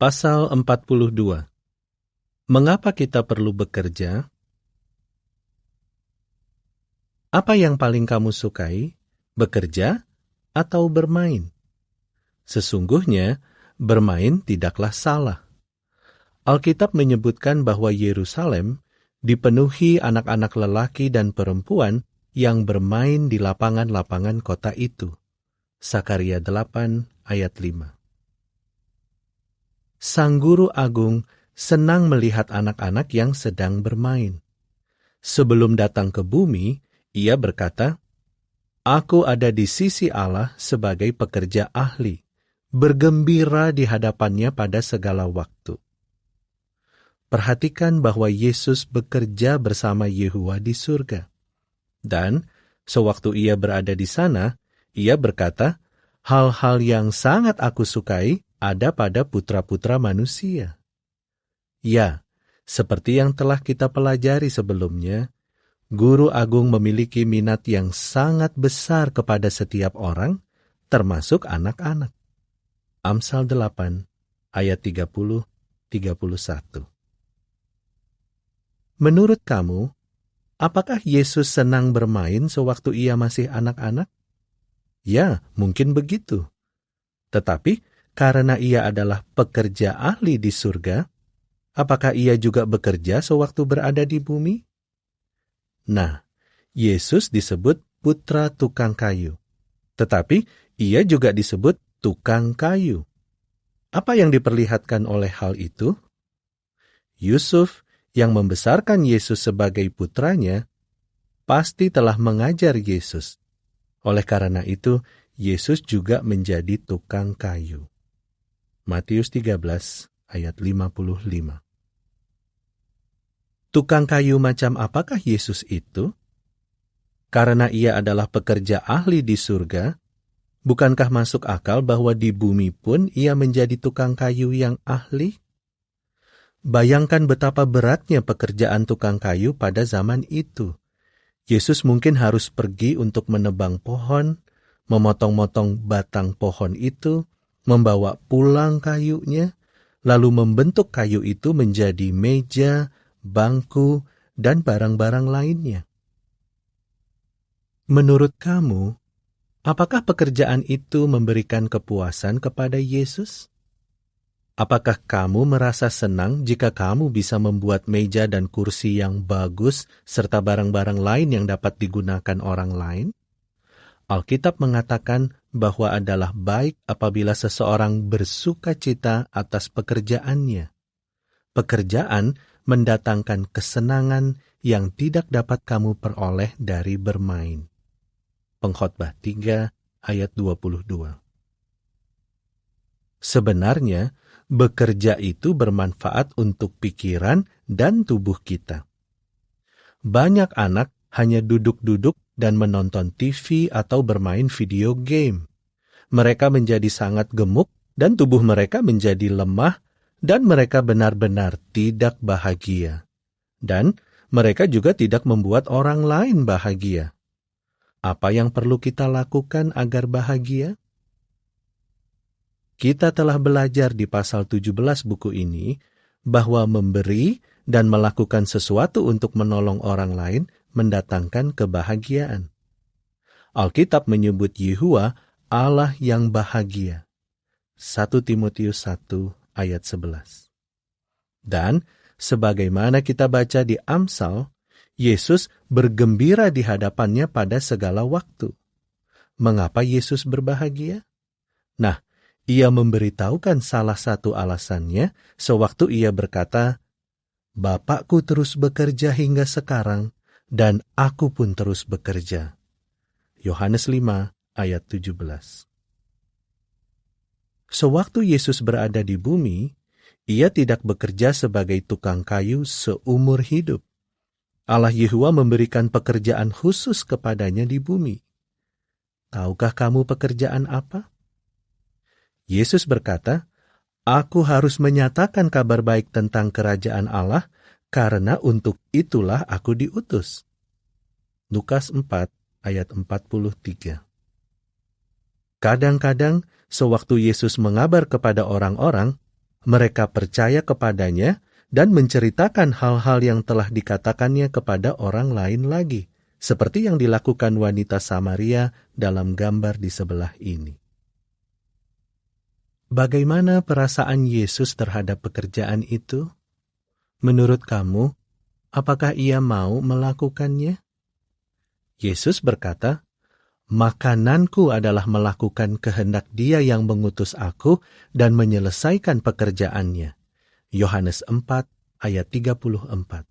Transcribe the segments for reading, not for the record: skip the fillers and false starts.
Pasal 42. Mengapa kita perlu bekerja? Apa yang paling kamu sukai, bekerja atau bermain? Sesungguhnya, bermain tidaklah salah. Alkitab menyebutkan bahwa Yerusalem dipenuhi anak-anak lelaki dan perempuan yang bermain di lapangan-lapangan kota itu. Sakaria 8 ayat 5. Sang Guru Agung senang melihat anak-anak yang sedang bermain. Sebelum datang ke bumi, ia berkata, "Aku ada di sisi Allah sebagai pekerja ahli, bergembira di hadapannya pada segala waktu." Perhatikan bahwa Yesus bekerja bersama Yehuwa di surga. Dan sewaktu ia berada di sana, ia berkata, "Hal-hal yang sangat aku sukai ada pada putra-putra manusia." Ya, seperti yang telah kita pelajari sebelumnya, Guru Agung memiliki minat yang sangat besar kepada setiap orang, termasuk anak-anak. Amsal 8, ayat 30-31. Menurut kamu, apakah Yesus senang bermain sewaktu ia masih anak-anak? Ya, mungkin begitu. Tetapi, karena ia adalah pekerja ahli di surga, apakah ia juga bekerja sewaktu berada di bumi? Nah, Yesus disebut putra tukang kayu. Tetapi, ia juga disebut tukang kayu. Apa yang diperlihatkan oleh hal itu? Yusuf, yang membesarkan Yesus sebagai putranya, pasti telah mengajar Yesus. Oleh karena itu, Yesus juga menjadi tukang kayu. Matius 13 ayat 55. Tukang kayu macam apakah Yesus itu? Karena ia adalah pekerja ahli di surga, bukankah masuk akal bahwa di bumi pun ia menjadi tukang kayu yang ahli? Bayangkan betapa beratnya pekerjaan tukang kayu pada zaman itu. Yesus mungkin harus pergi untuk menebang pohon, memotong-motong batang pohon itu, membawa pulang kayunya, lalu membentuk kayu itu menjadi meja, bangku, dan barang-barang lainnya. Menurut kamu, apakah pekerjaan itu memberikan kepuasan kepada Yesus? Apakah kamu merasa senang jika kamu bisa membuat meja dan kursi yang bagus serta barang-barang lain yang dapat digunakan orang lain? Alkitab mengatakan bahwa adalah baik apabila seseorang bersuka cita atas pekerjaannya. Pekerjaan mendatangkan kesenangan yang tidak dapat kamu peroleh dari bermain. Pengkhotbah 3 ayat 22. Sebenarnya, bekerja itu bermanfaat untuk pikiran dan tubuh kita. Banyak anak hanya duduk-duduk dan menonton TV atau bermain video game. Mereka menjadi sangat gemuk dan tubuh mereka menjadi lemah dan mereka benar-benar tidak bahagia. Dan mereka juga tidak membuat orang lain bahagia. Apa yang perlu kita lakukan agar bahagia? Kita telah belajar di pasal 17 buku ini bahwa memberi dan melakukan sesuatu untuk menolong orang lain mendatangkan kebahagiaan. Alkitab menyebut Yehuwa Allah yang bahagia. 1 Timotius 1 ayat 11. Dan sebagaimana kita baca di Amsal, Yesus bergembira di hadapannya pada segala waktu. Mengapa Yesus berbahagia? Nah, ia memberitahukan salah satu alasannya sewaktu ia berkata, "Bapakku terus bekerja hingga sekarang, dan aku pun terus bekerja." Yohanes 5 ayat 17. Sewaktu Yesus berada di bumi, ia tidak bekerja sebagai tukang kayu seumur hidup. Allah Yehuwa memberikan pekerjaan khusus kepadanya di bumi. Tahukah kamu pekerjaan apa? Yesus berkata, "Aku harus menyatakan kabar baik tentang kerajaan Allah, karena untuk itulah aku diutus." Lukas 4 ayat 43. Kadang-kadang, sewaktu Yesus mengabar kepada orang-orang, Mereka percaya kepadanya dan menceritakan hal-hal yang telah dikatakannya kepada orang lain lagi, seperti yang dilakukan wanita Samaria dalam gambar di sebelah ini. Bagaimana perasaan Yesus terhadap pekerjaan itu? Menurut kamu, apakah ia mau melakukannya? Yesus berkata, "Makananku adalah melakukan kehendak Dia yang mengutus aku dan menyelesaikan pekerjaannya." Yohanes 4 ayat 34.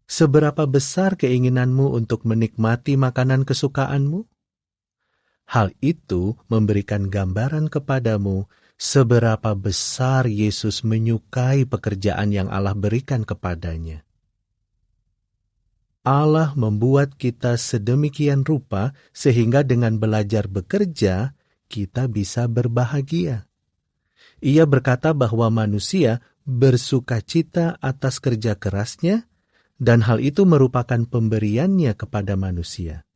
Seberapa besar keinginanmu untuk menikmati makanan kesukaanmu? Hal itu memberikan gambaran kepadamu seberapa besar Yesus menyukai pekerjaan yang Allah berikan kepadanya. Allah membuat kita sedemikian rupa sehingga dengan belajar bekerja, kita bisa berbahagia. Ia berkata bahwa manusia bersukacita atas kerja kerasnya, dan hal itu merupakan pemberiannya kepada manusia.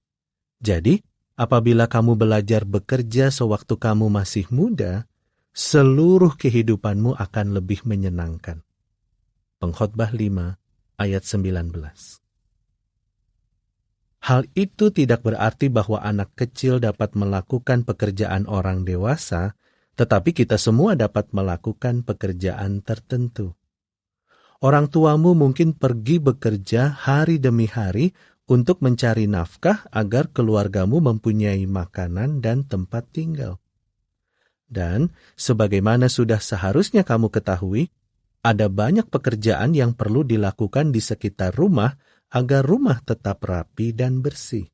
Jadi, apabila kamu belajar bekerja sewaktu kamu masih muda, seluruh kehidupanmu akan lebih menyenangkan. Pengkhotbah 5 ayat 19. Hal itu tidak berarti bahwa anak kecil dapat melakukan pekerjaan orang dewasa, tetapi kita semua dapat melakukan pekerjaan tertentu. Orang tuamu mungkin pergi bekerja hari demi hari untuk mencari nafkah agar keluargamu mempunyai makanan dan tempat tinggal. Dan sebagaimana sudah seharusnya kamu ketahui, ada banyak pekerjaan yang perlu dilakukan di sekitar rumah agar rumah tetap rapi dan bersih.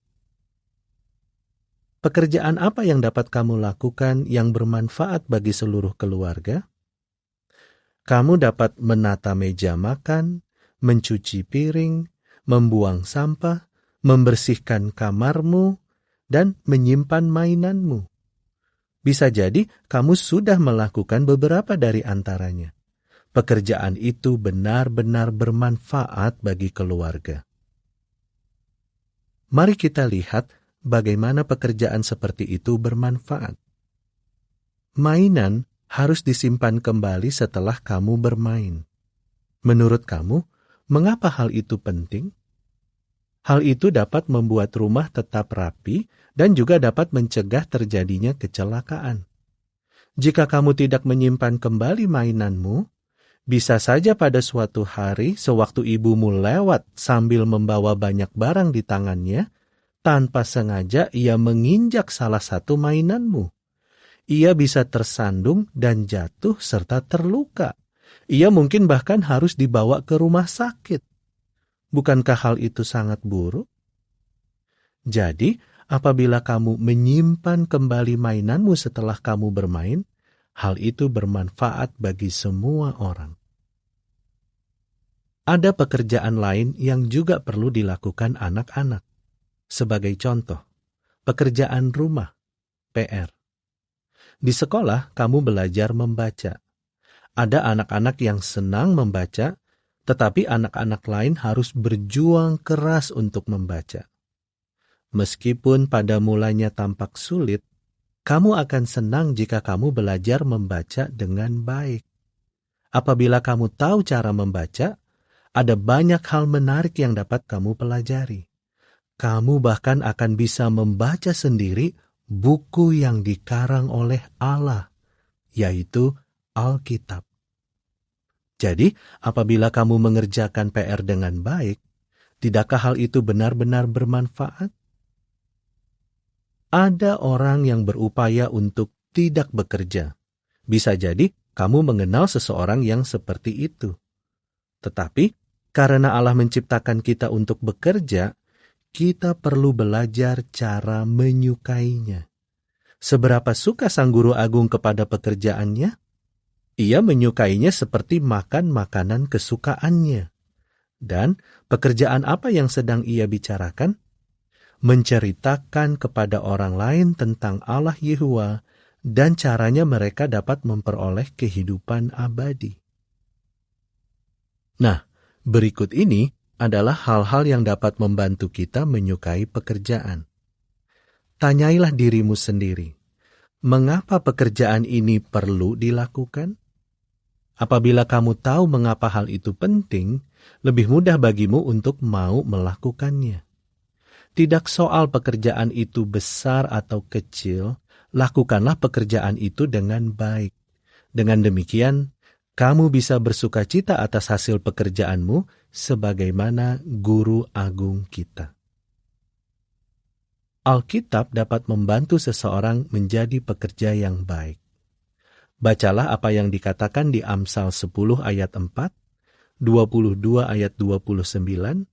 Pekerjaan apa yang dapat kamu lakukan yang bermanfaat bagi seluruh keluarga? Kamu dapat menata meja makan, mencuci piring, membuang sampah, membersihkan kamarmu, dan menyimpan mainanmu. Bisa jadi kamu sudah melakukan beberapa dari antaranya. Pekerjaan itu benar-benar bermanfaat bagi keluarga. Mari kita lihat bagaimana pekerjaan seperti itu bermanfaat. Mainan harus disimpan kembali setelah kamu bermain. Menurut kamu, mengapa hal itu penting? Hal itu dapat membuat rumah tetap rapi dan juga dapat mencegah terjadinya kecelakaan. Jika kamu tidak menyimpan kembali mainanmu, bisa saja pada suatu hari sewaktu ibumu lewat sambil membawa banyak barang di tangannya, tanpa sengaja ia menginjak salah satu mainanmu. Ia bisa tersandung dan jatuh serta terluka. Ia mungkin bahkan harus dibawa ke rumah sakit. Bukankah hal itu sangat buruk? Jadi, apabila kamu menyimpan kembali mainanmu setelah kamu bermain, hal itu bermanfaat bagi semua orang. Ada pekerjaan lain yang juga perlu dilakukan anak-anak. Sebagai contoh, pekerjaan rumah, PR. Di sekolah, kamu belajar membaca. Ada anak-anak yang senang membaca, tetapi anak-anak lain harus berjuang keras untuk membaca. Meskipun pada mulanya tampak sulit, kamu akan senang jika kamu belajar membaca dengan baik. Apabila kamu tahu cara membaca, ada banyak hal menarik yang dapat kamu pelajari. Kamu bahkan akan bisa membaca sendiri buku yang dikarang oleh Allah, yaitu Alkitab. Jadi, apabila kamu mengerjakan PR dengan baik, tidakkah hal itu benar-benar bermanfaat? Ada orang yang berupaya untuk tidak bekerja. Bisa jadi kamu mengenal seseorang yang seperti itu. Tetapi, karena Allah menciptakan kita untuk bekerja, kita perlu belajar cara menyukainya. Seberapa suka sang guru agung kepada pekerjaannya? Ia menyukainya seperti makan makanan kesukaannya. Dan pekerjaan apa yang sedang ia bicarakan? Menceritakan kepada orang lain tentang Allah Yehuwa dan caranya mereka dapat memperoleh kehidupan abadi. Nah, berikut ini adalah hal-hal yang dapat membantu kita menyukai pekerjaan. Tanyailah dirimu sendiri, mengapa pekerjaan ini perlu dilakukan? Apabila kamu tahu mengapa hal itu penting, lebih mudah bagimu untuk mau melakukannya. Tidak soal pekerjaan itu besar atau kecil, lakukanlah pekerjaan itu dengan baik. Dengan demikian, kamu bisa bersukacita atas hasil pekerjaanmu sebagaimana Guru Agung kita. Alkitab dapat membantu seseorang menjadi pekerja yang baik. Bacalah apa yang dikatakan di Amsal 10 ayat 4, 22 ayat 29,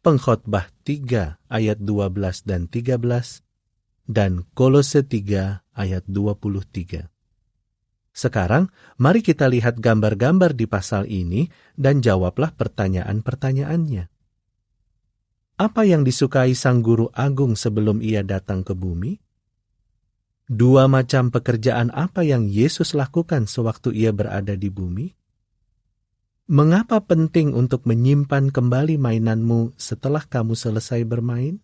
Pengkhotbah 3 ayat 12 dan 13, dan Kolose 3 ayat 23. Sekarang, mari kita lihat gambar-gambar di pasal ini dan jawablah pertanyaan-pertanyaannya. Apa yang disukai Sang Guru Agung sebelum ia datang ke bumi? Dua macam pekerjaan apa yang Yesus lakukan sewaktu ia berada di bumi? Mengapa penting untuk menyimpan kembali mainanmu setelah kamu selesai bermain?